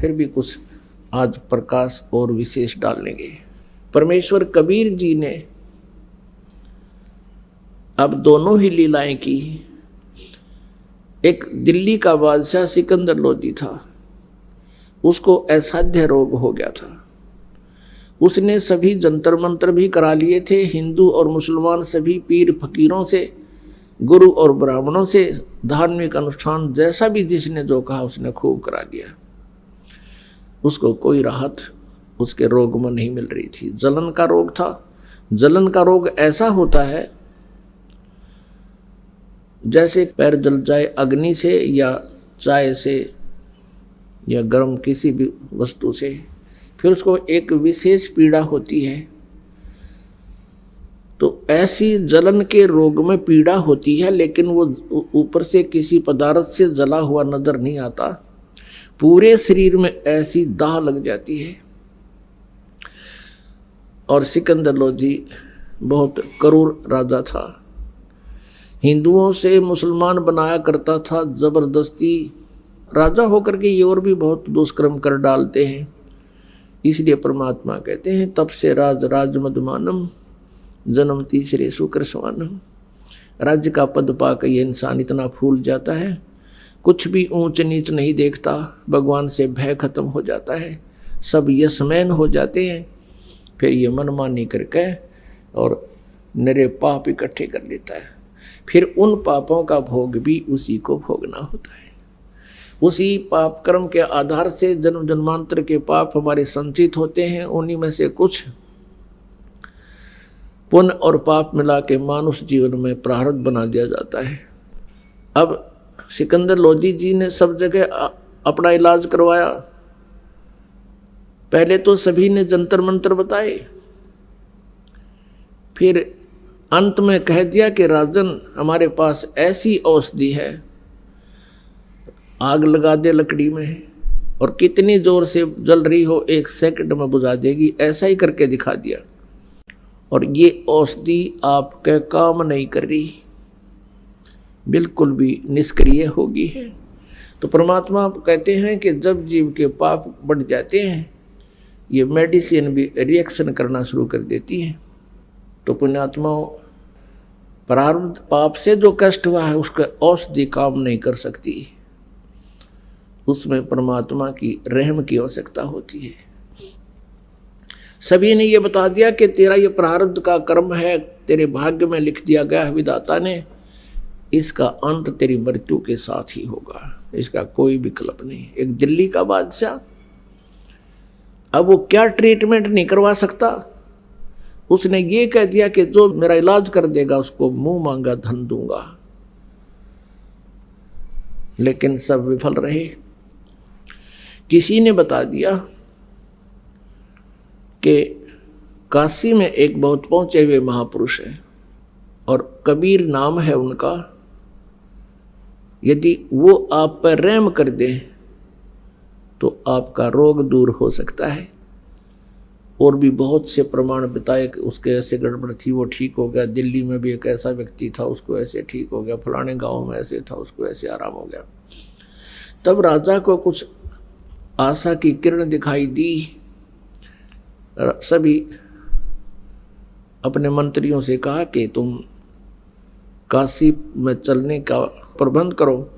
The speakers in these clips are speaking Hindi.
फिर भी कुछ आज प्रकाश और विशेष डालेंगे। परमेश्वर कबीर जी ने अब दोनों ही लीलाएं की। एक दिल्ली का बादशाह सिकंदर लोदी था, उसको असाध्य रोग हो गया था। उसने सभी जंतर मंत्र भी करा लिए थे, हिंदू और मुसलमान सभी पीर फकीरों से, गुरु और ब्राह्मणों से, धार्मिक अनुष्ठान जैसा भी जिसने जो कहा उसने खूब करा लिया। उसको कोई राहत उसके रोग में नहीं मिल रही थी। जलन का रोग था। जलन का रोग ऐसा होता है जैसे पैर जल जाए अग्नि से या चाय से या गर्म किसी भी वस्तु से, फिर उसको एक विशेष पीड़ा होती है। तो ऐसी जलन के रोग में पीड़ा होती है, लेकिन वो ऊपर से किसी पदार्थ से जला हुआ नजर नहीं आता, पूरे शरीर में ऐसी दाह लग जाती है। और सिकंदर लोदी बहुत क्रूर राजा था, हिंदुओं से मुसलमान बनाया करता था जबरदस्ती। राजा होकर के ये और भी बहुत दुष्कर्म कर डालते हैं। इसलिए परमात्मा कहते हैं तब से राज राज मदमानम जन्म तीसरे शुक्र स्वानम। राज्य का पद पाकर ये इंसान इतना फूल जाता है, कुछ भी ऊंच नीच नहीं देखता, भगवान से भय खत्म हो जाता है, सब यशमैन हो जाते हैं। फिर ये मनमानी करके और निरे पाप इकट्ठे कर लेता है। फिर उन पापों का भोग भी उसी को भोगना होता है। उसी पाप कर्म के आधार से जन्म जन्मांतर के पाप हमारे संचित होते हैं। उन्हीं में से कुछ पुण्य और पाप मिला के मानुष जीवन में प्रारब्ध बना दिया जाता है। अब सिकंदर लोदी जी ने सब जगह अपना इलाज करवाया। पहले तो सभी ने जंतर मंत्र बताए, फिर अंत में कह दिया कि राजन हमारे पास ऐसी औषधि है, आग लगा दे लकड़ी में और कितनी जोर से जल रही हो 1 सेकंड में बुझा देगी। ऐसा ही करके दिखा दिया। और ये औषधि आपके काम नहीं कर रही, बिल्कुल भी निष्क्रिय होगी है। तो परमात्मा कहते हैं कि जब जीव के पाप बढ़ जाते हैं, ये मेडिसिन भी रिएक्शन करना शुरू कर देती है। तो पुण्यात्माओं, प्रारब्ध पाप से जो कष्ट हुआ है उसका औषधि काम नहीं कर सकती, उसमें परमात्मा की रहम की आवश्यकता होती है। सभी ने ये बता दिया कि तेरा ये प्रारब्ध का कर्म है, तेरे भाग्य में लिख दिया गया है विधाता ने, इसका अंत तेरी मृत्यु के साथ ही होगा, इसका कोई विकल्प नहीं। एक दिल्ली का बादशाह, अब वो क्या ट्रीटमेंट नहीं करवा सकता, उसने ये कह दिया कि जो मेरा इलाज कर देगा उसको मुंह मांगा धन दूंगा। लेकिन सब विफल रहे। किसी ने बता दिया कि काशी में एक बहुत पहुंचे हुए महापुरुष है और कबीर नाम है उनका, यदि वो आप पर रहम कर दे तो आपका रोग दूर हो सकता है। और भी बहुत से प्रमाण बताए कि उसके ऐसे गड़बड़ थी, वो ठीक हो गया। दिल्ली में भी एक ऐसा व्यक्ति था, उसको ऐसे ठीक हो गया। फलाने गांव में ऐसे था, उसको ऐसे आराम हो गया। तब राजा को कुछ आशा की किरण दिखाई दी। सभी अपने मंत्रियों से कहा कि तुम काशी में चलने का प्रबंध करो।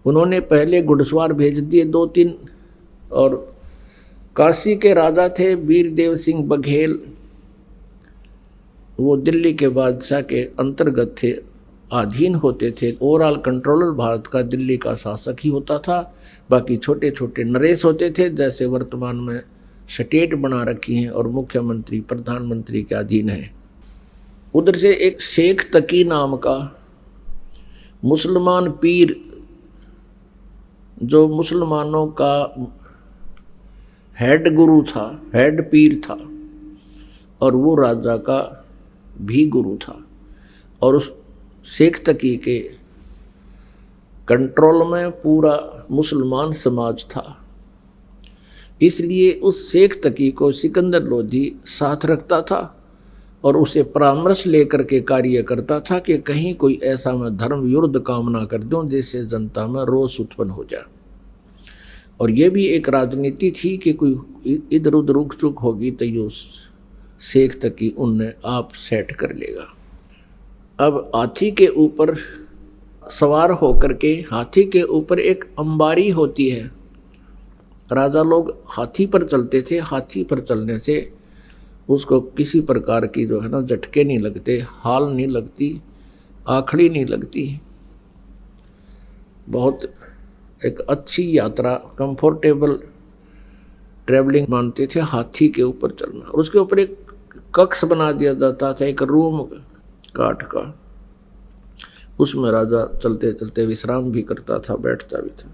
उन्होंने पहले घुड़सवार भेज दिए 2-3, और काशी के राजा थे वीरदेव सिंह बघेल, वो दिल्ली के बादशाह के अंतर्गत थे, अधीन होते थे। ओवरऑल कंट्रोलर भारत का दिल्ली का शासक ही होता था। बाकी छोटे छोटे नरेश होते थे, जैसे वर्तमान में स्टेट बना रखी हैं और मुख्यमंत्री प्रधानमंत्री के अधीन है। उधर से एक शेख तकी नाम का मुसलमान पीर, जो मुसलमानों का हेड गुरु था, हेड पीर था, और वो राजा का भी गुरु था। और उस शेख तकी के कंट्रोल में पूरा मुसलमान समाज था। इसलिए उस शेख तकी को सिकंदर लोदी साथ रखता था और उसे परामर्श लेकर के कार्य करता था कि कहीं कोई ऐसा मैं धर्म विरुद्ध काम ना कर दूं जिससे जनता में रोष उत्पन्न हो जाए। और ये भी एक राजनीति थी कि कोई इधर उधर रुक चुक होगी तो ये उस शेख तक की उनने आप सेट कर लेगा। अब हाथी के ऊपर सवार होकर के, हाथी के ऊपर एक अंबारी होती है, राजा लोग हाथी पर चलते थे। हाथी पर चलने से उसको किसी प्रकार की जो है ना झटके नहीं लगते, हाल नहीं लगती, आखड़ी नहीं लगती। बहुत एक अच्छी यात्रा, कंफर्टेबल ट्रैवलिंग मानते थे हाथी के ऊपर चलना। और उसके ऊपर एक कक्ष बना दिया जाता था, एक रूम काठ का, उसमें राजा चलते चलते विश्राम भी करता था, बैठता भी था।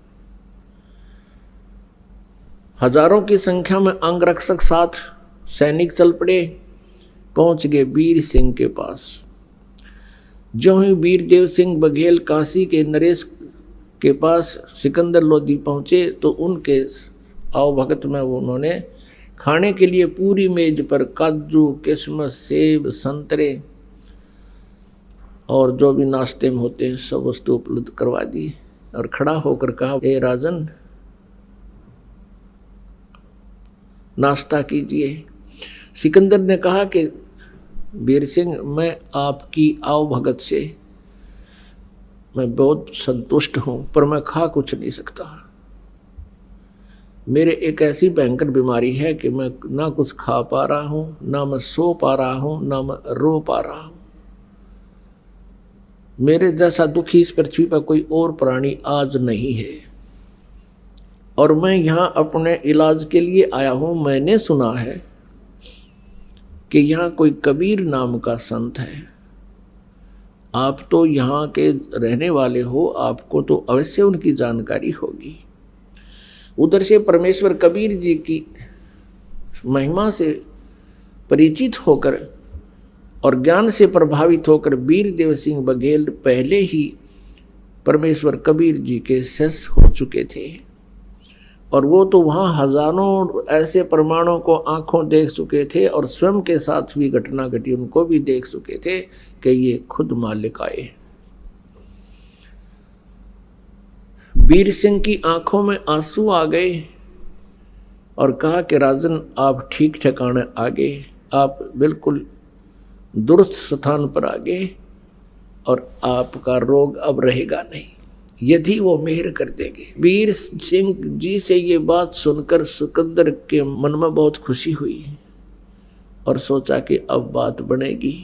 हजारों की संख्या में अंगरक्षक साथ सैनिक चल पड़े, पहुंच गए वीर सिंह के पास। जो ही वीरदेव सिंह बघेल काशी के नरेश के पास सिकंदर लोधी पहुंचे तो उनके आओ भगत में उन्होंने खाने के लिए पूरी मेज पर काजू, किशमिश, सेब, संतरे और जो भी नाश्ते में होते हैं सब वस्तु उपलब्ध करवा दी। और खड़ा होकर कहा, ए राजन, नाश्ता कीजिए। सिकंदर ने कहा कि वीर सिंह, मैं आपकी आओ भगत से मैं बहुत संतुष्ट हूँ, पर मैं खा कुछ नहीं सकता। मेरे एक ऐसी भयंकर बीमारी है कि मैं ना कुछ खा पा रहा हूँ, ना मैं सो पा रहा हूँ, ना मैं रो पा रहा हूँ। मेरे जैसा दुखी इस पृथ्वी पर कोई और प्राणी आज नहीं है। और मैं यहाँ अपने इलाज के लिए आया हूँ। मैंने सुना है कि यहाँ कोई कबीर नाम का संत है। आप तो यहाँ के रहने वाले हो, आपको तो अवश्य उनकी जानकारी होगी। उधर से परमेश्वर कबीर जी की महिमा से परिचित होकर और ज्ञान से प्रभावित होकर वीरदेव सिंह बघेल पहले ही परमेश्वर कबीर जी के शिष्य हो चुके थे। और वो तो वहाँ हजारों ऐसे प्रमाणों को आंखों देख चुके थे और स्वयं के साथ भी घटना घटी उनको भी देख चुके थे कि ये खुद मालिक आए। वीर सिंह की आंखों में आंसू आ गए और कहा कि राजन, आप ठीक ठिकाने आ गए, आप बिल्कुल दुरुस्त स्थान पर आ गए और आपका रोग अब रहेगा नहीं, यदि वो मेहर कर देंगे। वीर सिंह जी से ये बात सुनकर सिकंदर के मन में बहुत खुशी हुई और सोचा कि अब बात बनेगी।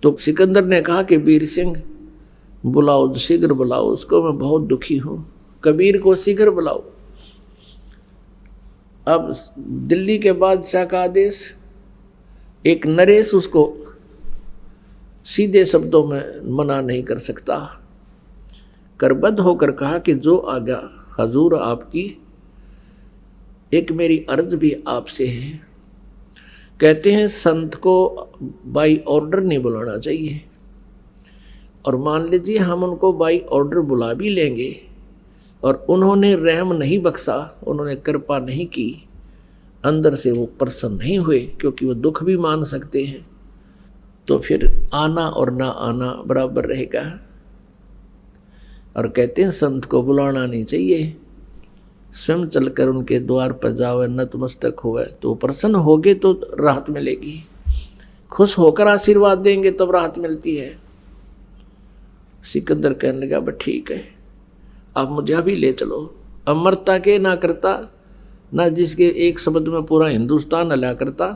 तो सिकंदर ने कहा कि वीर सिंह, बुलाओ, शीघ्र बुलाओ उसको, मैं बहुत दुखी हूं। कबीर को शीघ्र बुलाओ। अब दिल्ली के बादशाह का आदेश, एक नरेश उसको सीधे शब्दों में मना नहीं कर सकता। करबद्ध होकर कहा कि जो आज्ञा हजूर आपकी, एक मेरी अर्ज भी आपसे है। कहते हैं संत को बाई ऑर्डर नहीं बुलाना चाहिए, और मान लीजिए हम उनको बाई ऑर्डर बुला भी लेंगे और उन्होंने रहम नहीं बख्शा, उन्होंने कृपा नहीं की, अंदर से वो प्रसन्न नहीं हुए, क्योंकि वो दुख भी मान सकते हैं, तो फिर आना और ना आना बराबर रहेगा। और कहते हैं संत को बुलाना नहीं चाहिए, स्वयं चलकर उनके द्वार पर जावे, नतमस्तक होवे, तो प्रसन्न होगे तो राहत मिलेगी। खुश होकर आशीर्वाद देंगे तब राहत मिलती है। सिकंदर कहने लगा, बस ठीक है, आप मुझे अभी ले चलो। अमरता के ना करता, ना जिसके एक शब्द में पूरा हिंदुस्तान हला करता।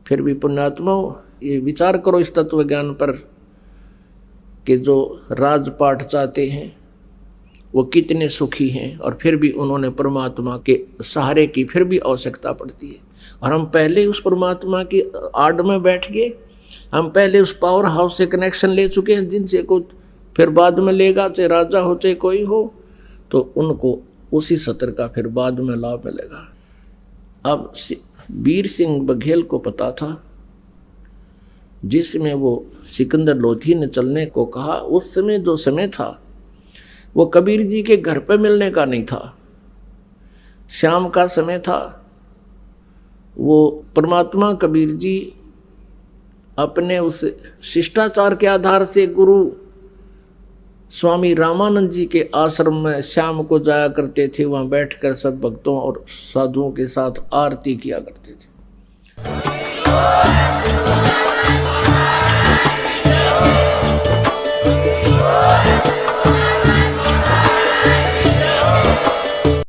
फिर भी पुण्यात्मा, ये विचार करो इस तत्व ज्ञान पर कि जो राजपाट चाहते हैं वो कितने सुखी हैं, और फिर भी उन्होंने परमात्मा के सहारे की फिर भी आवश्यकता पड़ती है। और हम पहले उस परमात्मा की आड़ में बैठ गए, हम पहले उस पावर हाउस से कनेक्शन ले चुके हैं, जिनसे को फिर बाद में लेगा, चाहे राजा हो चाहे कोई हो, तो उनको उसी सत्र का फिर बाद में लाभ मिलेगा। अब वीर सिंह बघेल को पता था, जिसमें वो सिकंदर लोधी ने चलने को कहा, उस समय जो समय था वो कबीर जी के घर पे मिलने का नहीं था, शाम का समय था। वो परमात्मा कबीर जी अपने उस शिष्टाचार के आधार से गुरु स्वामी रामानंद जी के आश्रम में शाम को जाया करते थे, वहां बैठकर सब भक्तों और साधुओं के साथ आरती किया करते थे।